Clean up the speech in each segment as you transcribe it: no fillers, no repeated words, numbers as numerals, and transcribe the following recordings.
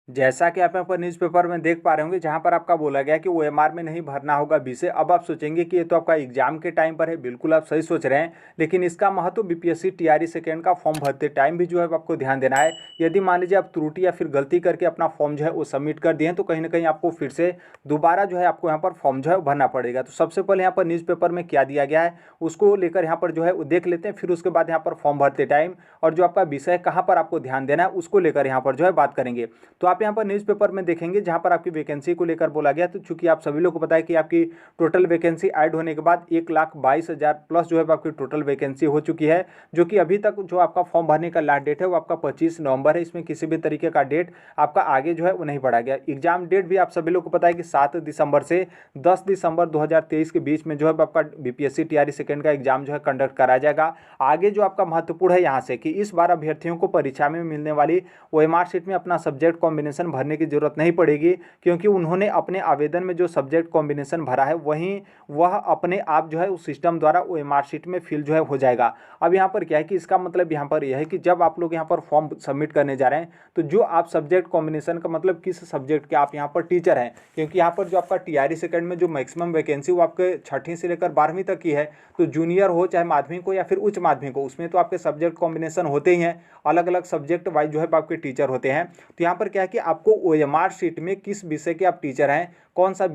जैसा कि आप यहाँ पर न्यूज़पेपर में देख पा रहे होंगे, जहाँ पर आपका बोला गया कि ओएमआर में नहीं भरना होगा विषय। अब आप सोचेंगे कि ये तो आपका एग्जाम के टाइम पर है, बिल्कुल आप सही सोच रहे हैं, लेकिन इसका महत्व बीपीएससी टीआरई सेकेंड का फॉर्म भरते टाइम भी जो है आपको ध्यान देना है। यदि मान लीजिए आप त्रुटि या फिर गलती करके अपना फॉर्म जो है वो सबमिट कर दिए हैं, तो कहीं ना कहीं आपको फिर से दोबारा जो है आपको यहाँ पर फॉर्म जो है भरना पड़ेगा। तो सबसे पहले यहाँ पर न्यूज़पेपर में क्या दिया गया है उसको लेकर यहाँ पर जो है वो देख लेते हैं, फिर उसके बाद यहाँ पर फॉर्म भरते टाइम और जो आपका विषय कहाँ पर आपको ध्यान देना है उसको लेकर यहाँ पर जो है बात करेंगे। तो आप यहाँ पर न्यूज़पेपर में देखेंगे जहाँ पर आपकी वैकेंसी को लेकर बोला गया, तो चूंकि आप सभी लोग को पता है कि आपकी टोटल वैकेंसी ऐड होने के बाद 1,22,000 प्लस जो है आपकी टोटल वैकेंसी हो चुकी है, जो कि अभी तक जो आपका फॉर्म भरने का लास्ट डेट है वो आपका 25 नवंबर है। इसमें किसी भी तरीके का डेट आपका आगे जो है वो नहीं बढ़ा गया। एग्जाम डेट भी आप सभी लोग को पता है कि 7 दिसंबर से 10 दिसंबर 2023 के बीच में जो है आपका बीपीएससी टीआरई सेकेंड का एग्जाम जो है कंडक्ट कराया जाएगा। आगे जो आपका महत्वपूर्ण है यहाँ से कि इस बार अभ्यर्थियों को परीक्षा में मिलने वाली ओएमआर शीट में अपना सब्जेक्ट कॉम्बिनेशन भरने की जरूरत नहीं पड़ेगी, क्योंकि उन्होंने अपने आवेदन में जो सब्जेक्ट कॉम्बिनेशन भरा है वहीं वह अपने आप जो है उस सिस्टम द्वारा ओएमआर शीट में फिल जो है हो जाएगा। अब यहाँ पर क्या है कि इसका मतलब यहाँ पर यह है कि जब आप लोग यहाँ पर फॉर्म सबमिट करने जा रहे हैं तो जो आप सब्जेक्ट कॉम्बिनेशन का मतलब किस सब्जेक्ट के आप यहाँ पर टीचर हैं, क्योंकि यहाँ पर जो आपका टीआरई सेकेंड में जो मैक्सिमम वैकेंसी वो आपके 6वीं से लेकर 12वीं तक की है, तो जूनियर हो चाहे माध्यमिक हो या फिर उच्च माध्यमिक हो, उसमें तो आपके सब्जेक्ट कॉम्बिनेशन होते ही हैं, अलग अलग सब्जेक्ट वाइज जो है आपके टीचर होते हैं। तो यहाँ पर क्या है कि आपको ओएमआर शीट में किस विषय के आप टीचर हैं, कौन सा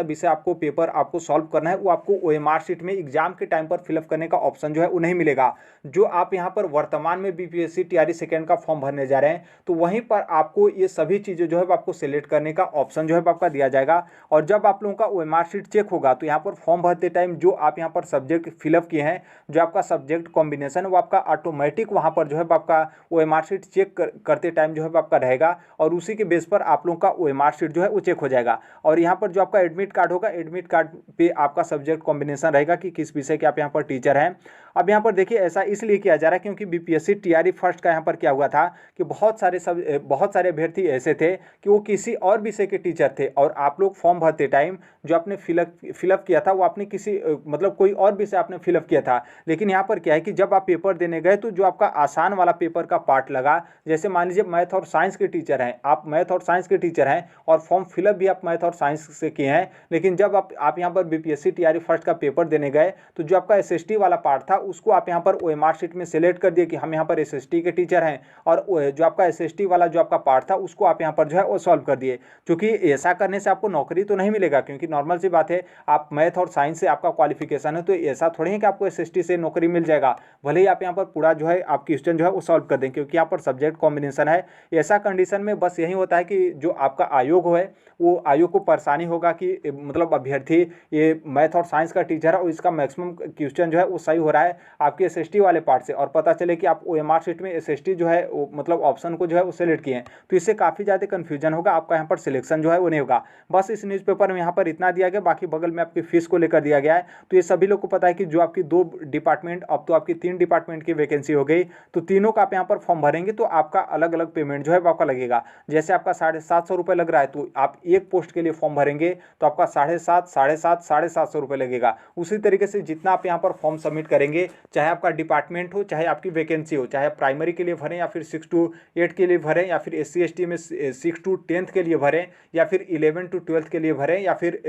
विषय आपको पेपर आपको सॉल्व करना है, वो आपको ओएमआर शीट में एग्जाम के टाइम पर फिलअप करने का ऑप्शन जो है वो नहीं मिलेगा। जो आप यहाँ पर वर्तमान में बीपीएससी टीआरई सेकेंड का फॉर्म भरने जा रहे हैं तो वहीं पर आपको ये सभी चीज़ें जो है आपको सिलेक्ट करने का ऑप्शन जो है आपका दिया जाएगा। और जब आप लोगों का ओएमआर शीट चेक होगा तो यहाँ पर फॉर्म भरते टाइम जो आप यहाँ पर सब्जेक्ट फिलअप किए हैं, जो आपका सब्जेक्ट कॉम्बिनेशन वो आपका ऑटोमेटिक वहाँ पर जो है आपका ओएमआर शीट चेक करते टाइम जो है आपका रहेगा, और उसी के बेस पर आप लोगों का ओएमआर शीट जो है वो चेक हो जाएगा। और यहाँ पर जो आपका एडमिट कार्ड होगा, एडमिट कार्ड पे आपका सब्जेक्ट कॉम्बिनेशन रहेगा कि किस विषय के आप यहाँ पर टीचर हैं। अब यहाँ पर देखिए ऐसा इसलिए किया जा रहा है क्योंकि बीपीएससी टीआरई फर्स्ट का यहाँ पर क्या हुआ था कि बहुत सारे अभ्यर्थी ऐसे थे कि वो किसी और विषय के टीचर थे, और आप लोग फॉर्म भरते टाइम जो आपने फिलअप किया था वो आपने किसी मतलब कोई और विषय आपने फिलअप किया था। लेकिन यहाँ पर क्या है कि जब आप पेपर देने गए तो जो आपका आसान वाला पेपर का पार्ट लगा, जैसे मान लीजिए मैथ और साइंस के टीचर हैं, आप मैथ और साइंस के टीचर हैं और फॉर्म फिलअप भी आप मैथ और साइंस से किए हैं, लेकिन जब आप यहाँ पर बीपीएससी टीआरई फर्स्ट का पेपर देने गए तो जो आपका एसएसटी वाला पार्ट था उसको आप यहाँ पर ओएमआर शीट में सेलेक्ट कर दिए कि हम यहाँ पर एसएसटी के टीचर हैं, और जो आपका एसएसटी वाला जो आपका पार्ट था उसको आप यहाँ पर जो है वो सॉल्व कर दिए। क्योंकि ऐसा करने से आपको नौकरी तो नहीं मिलेगा, क्योंकि नॉर्मल सी बात है आप मैथ और साइंस से आपका क्वालिफिकेशन है, तो ऐसा थोड़ी है कि आपको एसएसटी से नौकरी मिल जाएगा, भले ही आप यहाँ पर पूरा जो है आप क्वेश्चन जो है वो सॉल्व कर दें, क्योंकि यहाँ पर सब्जेक्ट कॉम्बिनेशन है। ऐसा कंडीशन में बस यही होता है कि जो आपका आयोग है वो आयोग को परेशानी होगा कि मतलब अभ्यर्थी ये मैथ और साइंस का टीचर है और इसका मैक्सिमम क्वेश्चन जो है वो सही हो रहा है आपके एसएसटी वाले पार्ट से, और पता चले कि आप ओएमआर शीट में एसएसटी जो है मतलब ऑप्शन को जो है वो सेलेक्ट किए हैं, तो इससे काफ़ी ज़्यादा कन्फ्यूजन होगा, आपका यहाँ पर सिलेक्शन जो है वो नहीं होगा। बस इस न्यूज़पेपर में यहाँ पर इतना दिया गया, बाकी बगल में आपकी फीस को लेकर दिया गया है। तो ये सभी लोग को पता है कि जो आपकी 2 डिपार्टमेंट, अब तो आपकी 3 डिपार्टमेंट की वैकेंसी हो गई, तो तीनों का आप यहाँ पर फॉर्म भरेंगे तो आपका अलग अलग पेमेंट जो है आपका लगेगा। जैसे आपका 750 रुपये लग रहा है, तो आप एक पोस्ट के लिए फॉर्म भरेंगे तो आपका 750 रुपये लगेगा। उसी तरीके से जितना आप यहाँ पर फॉर्म सबमिट करेंगे, चाहे आपका डिपार्टमेंट हो चाहे आपकी वैकेंसी हो, चाहे प्राइमरी के लिए भरें या फिर 6 to 8 के लिए भरें, या फिर SC ST में 6 to 10th के लिए भरें, या फिर 11 to 12th के लिए भरें, या फिर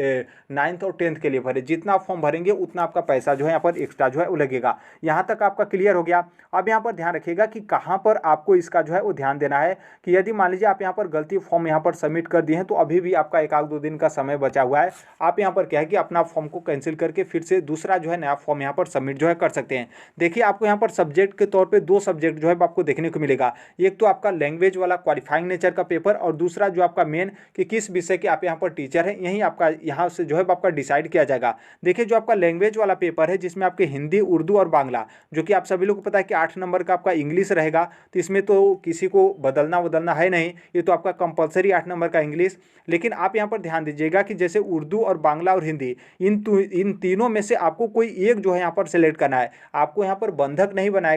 9th और 10th के लिए भरें, जितना आप फॉर्म भरेंगे उतना आपका पैसा जो है यहाँ पर एक्स्ट्रा जो है वो लगेगा। यहाँ तक आपका क्लियर हो गया। अब यहाँ पर ध्यान रखिएगा कि कहाँ पर आपको इसका जो है वो ध्यान देना है कि यदि मान लीजिए आप यहाँ पर गलती फॉर्म यहाँ पर सबमिट कर दिए हैं तो अभी भी आपका 1-2 दिन का समय बचा हुआ है। आप यहाँ पर क्या है कि अपना फॉर्म को कैंसिल करके फिर से दूसरा जो है नया फॉर्म यहाँ पर सबमिट जो है कर सकते हैं। देखिए आपको यहाँ पर सब्जेक्ट के तौर पे 2 सब्जेक्ट जो है आपको देखने को मिलेगा, एक तो आपका लैंग्वेज वाला क्वालिफाइंग नेचर का पेपर, और दूसरा जो आपका मेन कि किस विषय के आप यहाँ पर टीचर हैं, यही आपका यहाँ से जो है आपका डिसाइड किया जाएगा। देखिए जो आपका लैंग्वेज वाला पेपर है जिसमें आपके हिंदी, उर्दू और बांग्ला, जो कि आप सभी लोग को पता है कि 8 नंबर का आपका इंग्लिश रहेगा, तो इसमें तो किसी को बदलना है नहीं, ये तो आपका कंपलसरी 8 नंबर का इंग्लिश। लेकिन आप यहाँ पर ध्यान दीजिएगा कि जैसे उर्दू और बांग्ला और हिंदी, इन तीनों में से आपको कोई एक जो है यहाँ पर सेलेक्ट करना है। है। आपको यहाँ पर बंधक नहीं बनाया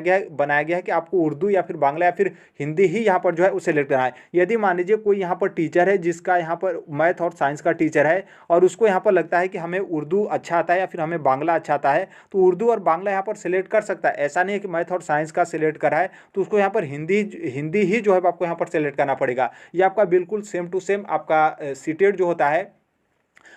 गया है कि आपको उर्दू या फिर बांग्ला या फिर हिंदी ही यहाँ पर जो है उसे सेलेक्ट करना है। यदि मान लीजिए कोई यहाँ पर टीचर है जिसका यहाँ पर मैथ और साइंस का टीचर है और उसको यहाँ पर लगता है कि हमें उर्दू अच्छा आता है या फिर हमें बांग्ला अच्छा आता है, तो उर्दू और बांग्ला यहाँ पर सिलेक्ट कर सकता है। ऐसा नहीं है कि मैथ और साइंस का सिलेक्ट करा है तो उसको यहाँ पर हिंदी हिंदी ही जो है आपको यहाँ पर सिलेक्ट करना पड़ेगा। ये आपका बिल्कुल सेम टू सेम आपका सीटेट जो होता है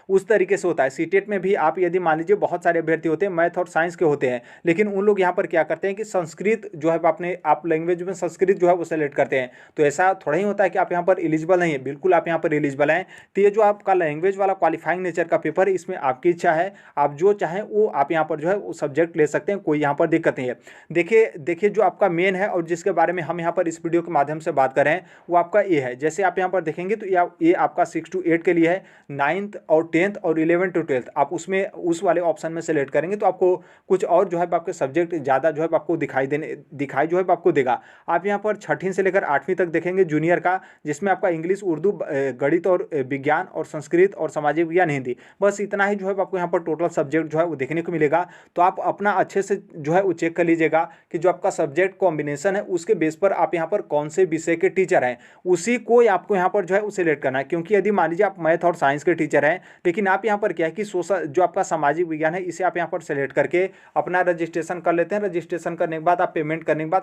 उस तरीके से होता है। सीटेट में भी आप यदि मान लीजिए बहुत सारे अभ्यर्थी होते हैं मैथ और साइंस के होते हैं, लेकिन उन लोग यहाँ पर क्या करते हैं कि संस्कृत जो है अपने आप लैंग्वेज में संस्कृत जो है वो सेलेक्ट करते हैं। तो ऐसा थोड़ा ही होता है कि आप यहाँ पर एलिजिबल नहीं है, बिल्कुल आप यहाँ पर एलिजिबल हैं। तो ये जो आपका लैंग्वेज वाला क्वालिफाइंग नेचर का पेपर है, इसमें आपकी इच्छा है, आप जो चाहें वो आप यहाँ पर जो है वो सब्जेक्ट ले सकते हैं, कोई यहाँ पर दिक्कत नहीं है। देखिए जो आपका मेन है और जिसके बारे में हम यहाँ पर इस वीडियो के माध्यम से बात कर रहे हैं वो आपका ये है। जैसे आप यहाँ पर देखेंगे तो ये आपका 6 to 8 के लिए है, 9th और 10th और 11 to 12th आप उसमें उस वाले ऑप्शन में सेलेक्ट करेंगे तो आपको कुछ और जो है आपके सब्जेक्ट ज़्यादा जो है आपको दिखाई जो है आपको देगा। आप यहाँ पर 6वीं से लेकर 8वीं तक देखेंगे जूनियर का, जिसमें आपका इंग्लिश, उर्दू, गणित और विज्ञान और संस्कृत और सामाजिक विज्ञान, हिंदी, बस इतना ही जो है आपको यहाँ पर टोटल सब्जेक्ट जो है वो देखने को मिलेगा। तो आप अपना अच्छे से जो है वो चेक कर लीजिएगा कि जो आपका सब्जेक्ट कॉम्बिनेशन है उसके बेस पर आप यहाँ पर कौन से विषय के टीचर हैं उसी को आपको यहाँ पर जो है वो सिलेक्ट करना है। क्योंकि यदि मान लीजिए आप मैथ और साइंस के टीचर हैं लेकिन आप यहाँ पर क्या है कि सोशल जो आपका सामाजिक विज्ञान है इसे आप यहाँ पर सेलेक्ट करके अपना रजिस्ट्रेशन कर लेते हैं। रजिस्ट्रेशन करने के बाद आप पेमेंट करने के बाद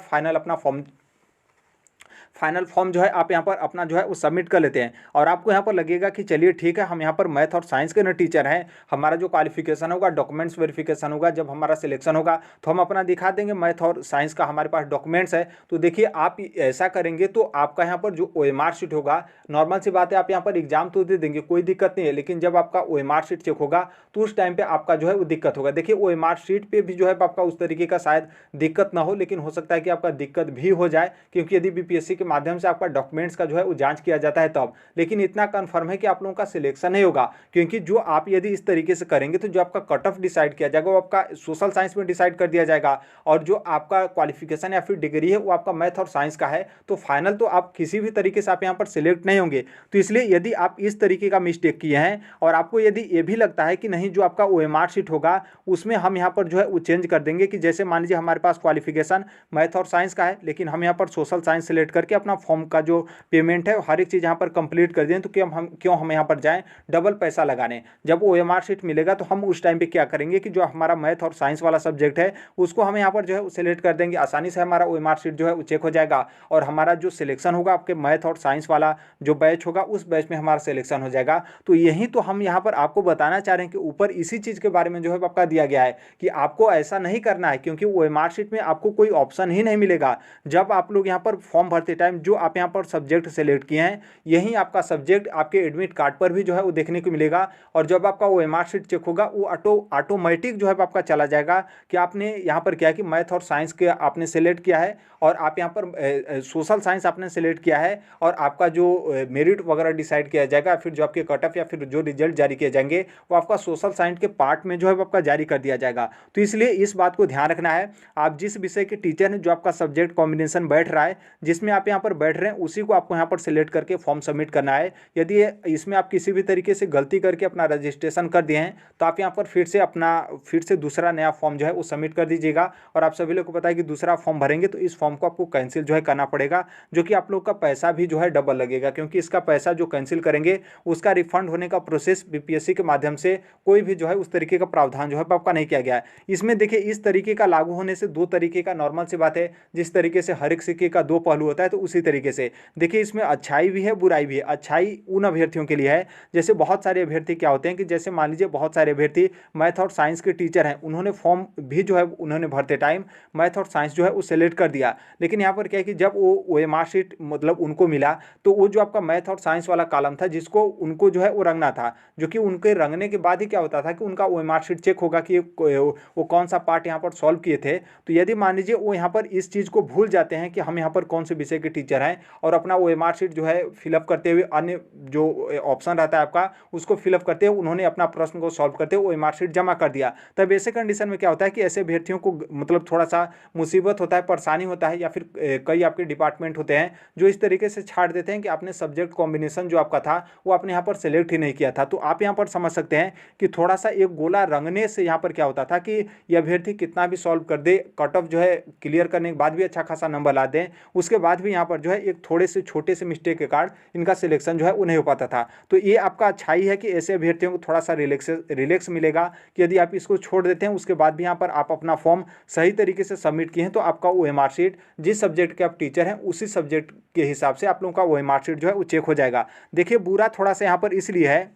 फाइनल फॉर्म जो है आप यहाँ पर अपना जो है वो सबमिट कर लेते हैं और आपको यहाँ पर लगेगा कि चलिए ठीक है, हम यहाँ पर मैथ और साइंस के ना टीचर हैं, हमारा जो क्वालिफिकेशन होगा, डॉक्यूमेंट्स वेरिफिकेशन होगा, जब हमारा सिलेक्शन होगा तो हम अपना दिखा देंगे मैथ और साइंस का हमारे पास डॉक्यूमेंट्स है। तो देखिए आप ऐसा करेंगे तो आपका यहाँ पर जो OMR शीट होगा, नॉर्मल सी बात है आप यहाँ पर एग्जाम तो दे देंगे, कोई दिक्कत नहीं है, लेकिन जब आपका OMR शीट चेक होगा तो उस टाइम पर आपका जो है वो दिक्कत होगा। देखिए OMR शीट पर भी जो है आपका उस तरीके का शायद दिक्कत ना हो, लेकिन हो सकता है कि आपका दिक्कत भी हो जाए, क्योंकि यदि BPSC के माध्यम से आपका डॉक्यूमेंट्स का जो है वो जांच किया जाता है तब। लेकिन इतना कंफर्म है कि आप लोगों का सिलेक्शन नहीं होगा, क्योंकि जो आप यदि इस तरीके से करेंगे तो जो आपका कट ऑफ डिसाइड किया जाएगा वो आपका सोशल साइंस में डिसाइड कर दिया जाएगा और जो आपका क्वालिफिकेशन या फिर डिग्री है वो आपका मैथ और साइंस का है, तो फाइनल तो आप किसी भी तरीके से आप यहाँ पर सिलेक्ट नहीं होंगे। तो इसलिए यदि आप इस तरीके का मिस्टेक किए हैं और आपको यदि ये भी लगता है कि नहीं जो आपका OMR शीट होगा उसमें हम यहाँ पर जो है वो चेंज कर देंगे, कि जैसे मान लीजिए हमारे पास क्वालिफिकेशन मैथ और साइंस का है लेकिन हम यहाँ पर सोशल साइंस सेलेक्ट करके अपना फॉर्म का जो पेमेंट है हर एक चीज़ यहाँ पर कंप्लीट कर दें, तो क्यों हम यहाँ पर जाएं डबल पैसा लगाने। जब OMR शीट मिलेगा तो हम उस टाइम पे क्या करेंगे कि जो हमारा मैथ और साइंस वाला सब्जेक्ट है उसको हम यहाँ पर जो है सेलेक्ट कर देंगे, आसानी से हमारा OMR शीट जो है वो चेक हो जाएगा और हमारा जो सिलेक्शन होगा आपके मैथ और साइंस वाला जो बैच होगा उस बैच में हमारा सिलेक्शन हो जाएगा। तो यही तो हम यहाँ पर आपको बताना चाह रहे हैं कि ऊपर इसी चीज़ के बारे में जो है आपका दिया गया है कि आपको ऐसा नहीं करना है, क्योंकि OMR शीट में आपको कोई ऑप्शन ही नहीं मिलेगा। जब आप लोग यहाँ पर फॉर्म भरते टाइम जो आप यहाँ पर सब्जेक्ट सेलेक्ट किए हैं यही आपका सब्जेक्ट आपके एडमिट कार्ड पर भी जो है वो देखने को मिलेगा और जब आपका OMR शीट चेक होगा वो ऑटोमेटिक जो है आपका चला जाएगा कि आपने यहाँ पर क्या है कि मैथ और साइंस के आपने सेलेक्ट किया है और आप यहाँ पर सोशल साइंस आपने सेलेक्ट किया है और आपका जो मेरिट वगैरह डिसाइड किया जाएगा, फिर जो आपके कट ऑफ या फिर जो रिजल्ट जारी किए जाएंगे वो आपका सोशल साइंस के पार्ट में जो है आपका जारी कर दिया जाएगा। तो इसलिए इस बात को ध्यान रखना है, आप जिस विषय के टीचर हैं जो आपका सब्जेक्ट कॉम्बिनेशन बैठ रहा है जिसमें आप यहाँ पर बैठ रहे हैं उसी को आपको यहाँ पर सिलेक्ट करके फॉर्म सबमिट करना है। यदि इसमें आप किसी भी तरीके से गलती करके अपना रजिस्ट्रेशन कर दिए हैं तो आप यहाँ पर फिर से दूसरा नया फॉर्म जो है वो सबमिट कर दीजिएगा। और आप सभी लोग को पता है कि दूसरा फॉर्म भरेंगे तो इस फॉर्म को आपको कैंसिल जो है करना पड़ेगा, जो कि आप लोग का पैसा भी जो है डबल लगेगा, क्योंकि इसका पैसा जो कैंसिल करेंगे उसका रिफंड होने का प्रोसेस BPSC के माध्यम से कोई भी जो है उस तरीके का प्रावधान जो है आपका नहीं किया गया है। इसमें देखिए इस तरीके का लागू होने से दो तरीके का, नॉर्मल सी बात है, जिस तरीके से हर एक सिक्के का दो पहलू होता है तो उसी तरीके से देखिए इसमें अच्छाई भी है बुराई भी है। अच्छाई उन अभ्यर्थियों के लिए है, जैसे बहुत सारे अभ्यर्थी क्या होते हैं कि जैसे मान लीजिए बहुत सारे अभ्यर्थी मैथ और साइंस के टीचर हैं, उन्होंने फॉर्म भी जो है उन्होंने भरते टाइम मैथ और साइंस जो है वो सेलेक्ट कर दिया, लेकिन यहाँ पर क्या है कि जब वो OMR शीट मतलब उनको मिला तो वो जो आपका मैथ और साइंस वाला कॉलम था जिसको उनको जो है वो रंगना था, जो कि उनके रंगने के बाद ही क्या होता था कि उनका OMR शीट चेक होगा कि वो कौन सा पार्ट यहाँ पर सॉल्व किए थे। तो यदि मान लीजिए वो यहाँ पर इस चीज़ को भूल जाते हैं कि हम यहाँ पर कौन से विषय के टीचर हैं और अपना ओएमआर शीट जो है फिलअप करते हुए अन्य जो ऑप्शन रहता है आपका उसको फिलअप करते हुए उन्होंने अपना प्रश्न को सॉल्व करते हुए ओएमआर शीट जमा कर दिया। तब ऐसे कंडीशन में क्या होता है कि ऐसे अभ्यर्थियों को मतलब थोड़ा सा मुसीबत होता है, परेशानी होता है, या फिर कई आपके डिपार्टमेंट होते हैं जो इस तरीके से छाड़ देते हैं कि आपने सब्जेक्ट कॉम्बिनेशन जो आपका था वो आपने यहाँ पर सेलेक्ट ही नहीं किया था। तो आप यहाँ पर समझ सकते हैं कि थोड़ा सा एक गोला रंगने से यहाँ पर क्या होता था कि यह अभ्यर्थी कितना भी सॉल्व कर दे, कट ऑफ जो है क्लियर करने के बाद भी अच्छा खासा नंबर ला दें, उसके बाद भी यहाँ पर जो है एक थोड़े से छोटे से मिस्टेक के कारण इनका सिलेक्शन जो है वो नहीं हो पाता था। तो ये आपका अच्छाई है कि ऐसे अभ्यर्थियों को थोड़ा सा रिलैक्स मिलेगा कि यदि आप इसको छोड़ देते हैं उसके बाद भी यहाँ पर आप अपना फॉर्म सही तरीके से सबमिट किए हैं तो आपका ओएमआर शीट जिस सब्जेक्ट के आप टीचर हैं उसी सब्जेक्ट के हिसाब से आप लोगों का ओएमआर शीट जो है वो चेक हो जाएगा। देखिए बुरा थोड़ा सा यहाँ पर इसलिए है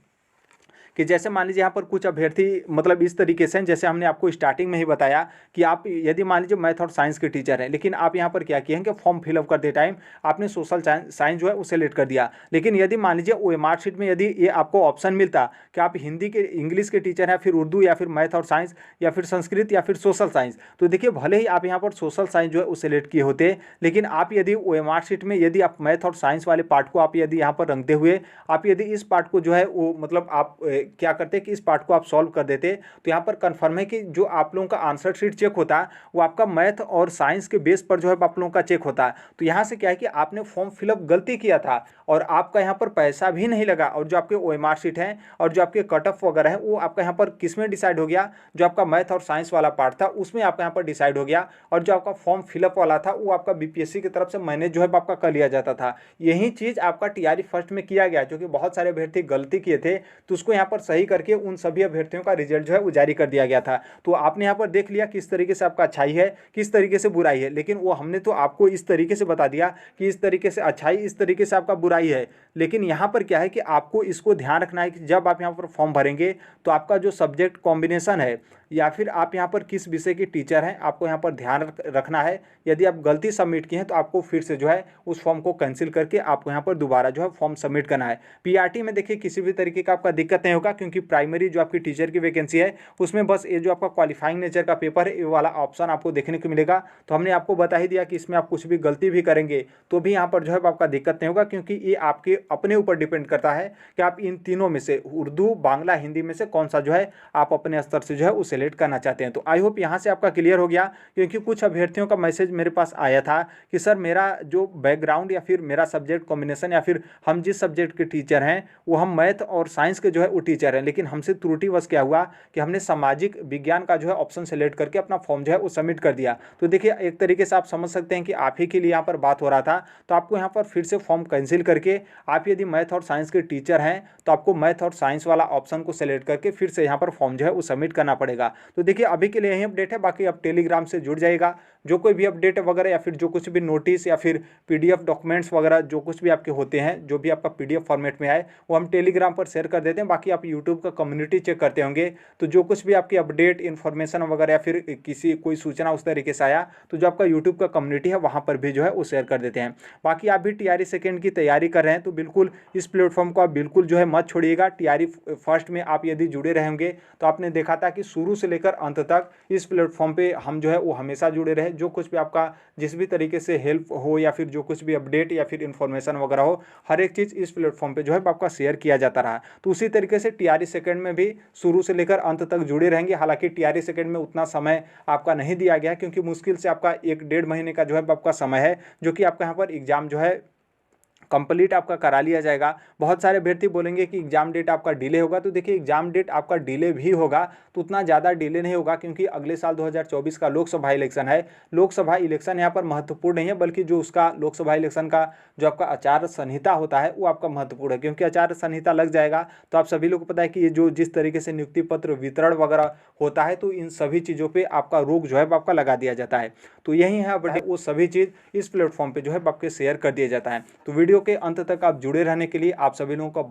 कि जैसे मान लीजिए यहाँ पर कुछ अभ्यर्थी मतलब इस तरीके से हैं, जैसे हमने आपको स्टार्टिंग में ही बताया कि आप यदि मान लीजिए मैथ और साइंस के टीचर हैं, लेकिन आप यहाँ पर क्या किए हैं कि फॉर्म फिलअप करते टाइम आपने सोशल साइंस जो है उसे सेलेक्ट कर दिया। लेकिन यदि मान लीजिए ओएमआर शीट में यदि ये आपको ऑप्शन मिलता कि आप हिंदी के इंग्लिश के टीचर हैं, फिर उर्दू या फिर मैथ और साइंस या फिर संस्कृत या फिर सोशल साइंस, तो देखिए भले ही आप यहाँ पर सोशल साइंस जो है वो सेलेक्ट किए होते, लेकिन आप यदि ओएमआर शीट में यदि आप मैथ और साइंस वाले पार्ट को आप यदि यहाँ पर रंगते हुए आप यदि इस पार्ट को जो है वो मतलब आप क्या करते कि इस पार्ट को आप सॉल्व कर देते, तो यहाँ पर कंफर्म है कि जो आप लोगों का आंसर शीट चेक होता है वो आपका मैथ और साइंस के बेस पर जो है आप लोगों का चेक होता है। तो यहाँ से क्या है कि आपने फॉर्म फिलअप गलती किया था और आपका यहाँ पर पैसा भी नहीं लगा, और जो आपके ओएमआर शीट है और जो आपके कट ऑफ वगैरह है वो आपका यहाँ पर किस में डिसाइड हो गया, जो आपका मैथ और साइंस वाला पार्ट था उसमें आपका यहाँ पर डिसाइड हो गया, और जो आपका फॉर्म फिलअप वाला था वो आपका बीपीएससी की तरफ से मैनेज जो है आपका कर लिया जाता था। यही चीज़ आपका टीआरई फर्स्ट में किया गया, क्योंकि बहुत सारे अभ्यर्थी गलती किए थे तो उसको यहाँ पर सही करके उन सभी अभ्यर्थियों का रिजल्ट जो है वो जारी कर दिया गया था। तो आपने यहाँ पर देख लिया किस तरीके से आपका अच्छाई है, किस तरीके से बुराई है, लेकिन वो हमने तो आपको इस तरीके से बता दिया कि इस तरीके से अच्छाई, इस तरीके से आपका बुराई है। लेकिन यहाँ पर क्या है कि आपको इसको ध्यान रखना है कि जब आप यहाँ पर फॉर्म भरेंगे तो आपका जो सब्जेक्ट कॉम्बिनेशन है या फिर आप यहाँ पर किस विषय के टीचर हैं आपको यहाँ पर ध्यान रखना है। यदि आप गलती सबमिट किए हैं तो आपको फिर से जो है उस फॉर्म को कैंसिल करके आपको यहाँ पर दोबारा जो है फॉर्म सबमिट करना है। पीआरटी में देखिए किसी भी तरीके का आपका दिक्कत नहीं होगा, क्योंकि प्राइमरी जो आपकी टीचर की वैकेंसी है उसमें बस ये जो आपका क्वालिफाइंग नेचर का पेपर है ये वाला ऑप्शन आपको देखने को मिलेगा। तो हमने आपको बता ही दिया कि इसमें आप कुछ भी गलती भी करेंगे तो भी यहाँ पर जो है आपका दिक्कत नहीं होगा, क्योंकि ये आपके अपने ऊपर डिपेंड करता है कि आप इन तीनों में से उर्दू, बांग्ला, हिंदी में से कौन सा जो है आप अपने स्तर से जो है वो सिलेक्ट करना चाहते हैं। तो आई होप यहाँ से आपका क्लियर हो गया, क्योंकि कुछ अभ्यर्थियों का मैसेज मेरे पास आया था कि सर मेरा जो बैकग्राउंड या फिर मेरा सब्जेक्ट कॉम्बिनेशन या फिर हम जिस सब्जेक्ट के टीचर हैं वो हम मैथ और साइंस के जो है वो टीचर हैं, लेकिन हमसे त्रुटिवश क्या हुआ कि हमने सामाजिक विज्ञान का जो है ऑप्शन सेलेक्ट करके अपना फॉर्म जो है वो सबमिट कर दिया। तो देखिए एक तरीके से आप समझ सकते हैं कि आप ही के लिए यहाँ पर बात हो रहा था। तो आपको यहाँ पर फिर से फॉर्म कैंसिल करके आप यदि मैथ और साइंस के टीचर हैं तो आपको मैथ और साइंस वाला ऑप्शन को सेलेक्ट करके फिर से यहाँ पर फॉर्म जो है वो सबमिट करना पड़ेगा। तो देखिए अभी के लिए यही अपडेट है, बाकी आप टेलीग्राम से जुड़ जाइएगा। जो कोई भी अपडेट वगैरह या फिर जो कुछ भी नोटिस या फिर पीडीएफ डॉक्यूमेंट्स वगैरह जो कुछ भी आपके होते हैं, जो भी आपका पीडीएफ फॉर्मेट में आए वो हम टेलीग्राम पर शेयर कर देते हैं। बाकी आप यूट्यूब का कम्युनिटी चेक करते होंगे तो जो कुछ भी आपकी अपडेट इन्फॉर्मेशन वगैरह या फिर किसी कोई सूचना उस तरीके से आया तो जो आपका यूट्यूब का कम्युनिटी है वहाँ पर भी जो है वो शेयर कर देते हैं। बाकी आप भी टीआरई सेकेंड की तैयारी कर रहे हैं तो बिल्कुल इस प्लेटफॉर्म को आप बिल्कुल जो है मत छोड़िएगा। टीआरई फर्स्ट में आप यदि जुड़े रहेंगे तो आपने देखा था कि शुरू से लेकर अंत तक इस प्लेटफॉर्म पे हम जो है वो हमेशा जुड़े रहे। जो कुछ भी आपका जिस भी तरीके से हेल्प हो या फिर जो कुछ भी अपडेट या फिर इन्फॉर्मेशन वगैरह हो, हर एक चीज़ इस प्लेटफॉर्म पे जो है आपका शेयर किया जाता रहा। तो उसी तरीके से टीआरई सेकेंड में भी शुरू से लेकर अंत तक जुड़े रहेंगे। हालांकि टीआरई सेकेंड में उतना समय आपका नहीं दिया गया, क्योंकि मुश्किल से आपका 1-1.5 महीने का जो है आपका समय है, जो कि आपका यहाँ पर एग्जाम जो है कंप्लीट आपका करा लिया जाएगा। बहुत सारे अभ्यर्थी बोलेंगे कि एग्जाम डेट आपका डिले होगा, तो देखिए एग्जाम डेट आपका डिले भी होगा तो उतना ज़्यादा डिले नहीं होगा, क्योंकि अगले साल 2024 का लोकसभा इलेक्शन है। लोकसभा इलेक्शन यहाँ पर महत्वपूर्ण नहीं है, बल्कि जो उसका लोकसभा इलेक्शन का जो आपका आचार संहिता होता है वो आपका महत्वपूर्ण है, क्योंकि आचार संहिता लग जाएगा तो आप सभी लोग को पता है कि ये जो जिस तरीके से नियुक्ति पत्र वितरण वगैरह होता है तो इन सभी चीज़ों पर आपका रोक जो है आपका लगा दिया जाता है। तो यही है अपडेट, वो सभी चीज़ इस प्लेटफॉर्म पर जो है आपके शेयर कर दिया जाता है। तो वीडियो के अंत तक आप जुड़े रहने के लिए आप सभी लोगों का